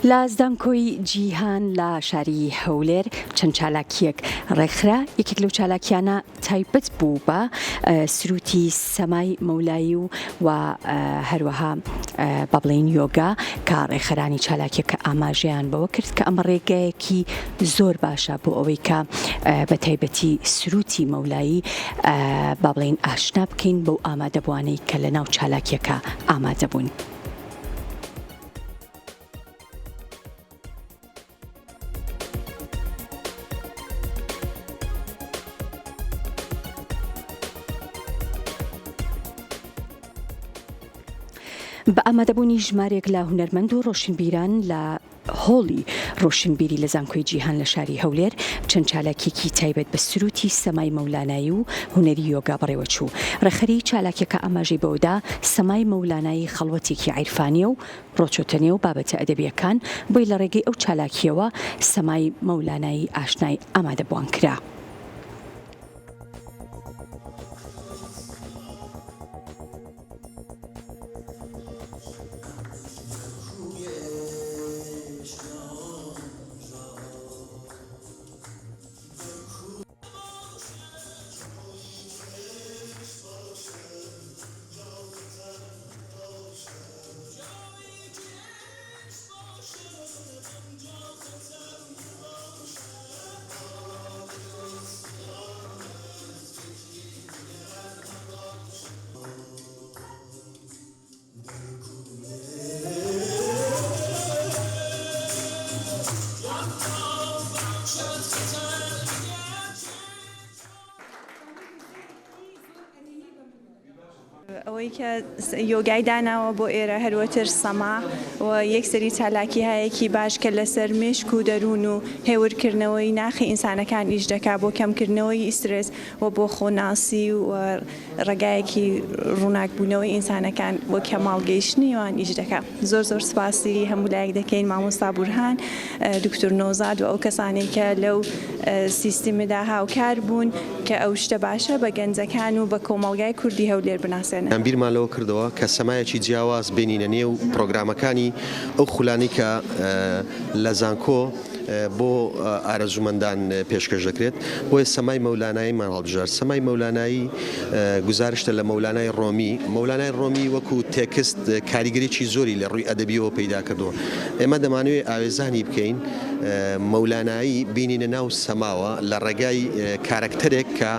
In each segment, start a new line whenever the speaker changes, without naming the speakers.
لە زانکۆی جیهان لە شاری هەولێر چەند چالاکیەک ڕێکخرا. یەکێک لەو چالاکیانە تایبەت بوو بە سروتی سەمای مەولایی و هەروەها با بڵێین یۆگا کە ڕێکخەرانی چالاکیەکە ئاماژەیان بەوە کرد کە ئەمە ڕێگایەکی زۆر باشە بۆ ئەوەی کە بە تایبەتی سروتی مەولایی با بڵێین ئاشنا بکەین بەو ئامادەبوانەی کە لە ناو چالاکیەکە ئامادە بوون. بە ئامادەبوونی ژمارێک لە هونەرمەند و ڕۆشنبیران لە هۆڵی ڕۆشنبیری لە زانکۆی جیهان لە شاری هەولێر چەند چالاکیەکی تایبەت بە سروتی سەمای مەولانایی و هونەری یۆگا بەڕێوەچوو. ڕێخەری چالاکیەکە ئاماژەی بەوەدا سەمای مەولانایی خەڵوەتێکی عیرفانیە و ڕۆچۆتەنێ و بابەتە ئەدەبیەکان بۆی لە ڕێگەی ئەو چالاکیەوە سەمای مەولانایی ئاشنای ئامادەبوان کرا.
ئەوەی کە یۆگای داناوە بۆ ئێرە هەروەتر سەما و یەکسەری چالاکی هەیەکی باش کە لەسەر مێشک و دەروون و هێورکردنەوەی ناخی ئینسانەکان ئیش دەکا بۆ کەمکردنەوەی ئیسرس و بۆ خۆناسی و ڕێگایەکی ڕووناکبوونەوەی ئینسانەکان بۆ کەماڵگەیشتنی ئەوان ئیش دەکا. زۆر سپاسی هەموو لایەک دەکەین مامۆستا بورهان، دکتۆر نۆزاد و ئەو کەسانەی کە لەو سیستەمەدا هاوکار بوون کە ئەو شتە باشە بە گەنجەکان و بە کۆمەڵگای کوردی هەولێر بناسێنن.
بیرمان لەوە کردەوە کە سەمایەکی جیاواز بینینە نێو پرۆگرامەکانی ئەو خولانی کە لە زانکۆ بۆ ئارەزومەندان پێشکەش دەکرێت. بۆیە سەمای مەولاناییمان هەڵبژار. سەمای مەولانایی گزارشتە لە مەولانای ڕۆمی. مەولانای ڕۆمی وەکو تێکست کاریگەریی زۆری لە ڕووی ئەدەبیەوە پەیدا کردووە. ئێمە دەمانوێت ئاوێزانی بکەین مەولانایی بینینە ناو سەماوە لە ڕێگای کارکتەرێک کە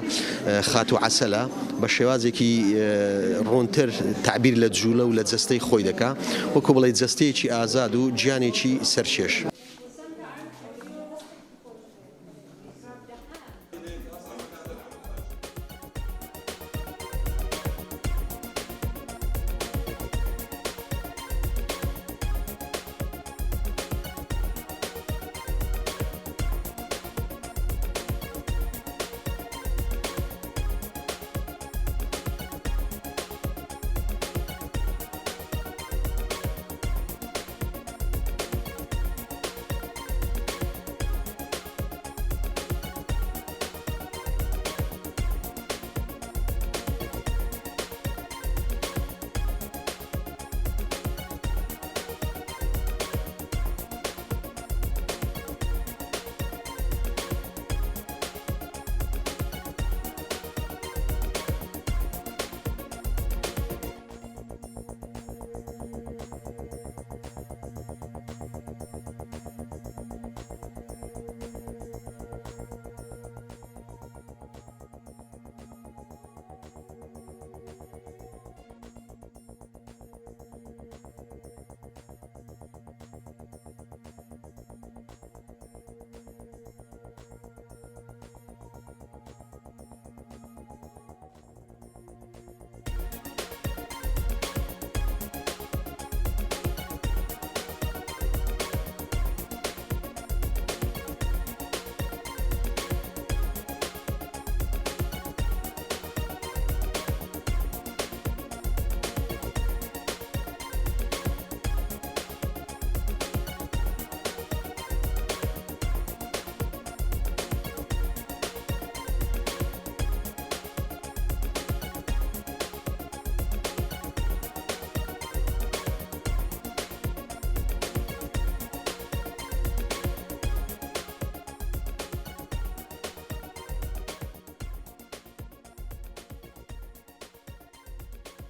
خات و عەسەلە بە شێوازێکی ڕوونتر تعبیر لە جوولە و لە جەستەی خۆی دەکا، وەکو بڵێ جەستەیەکی ئازاد و گیانێکی سەرچێش.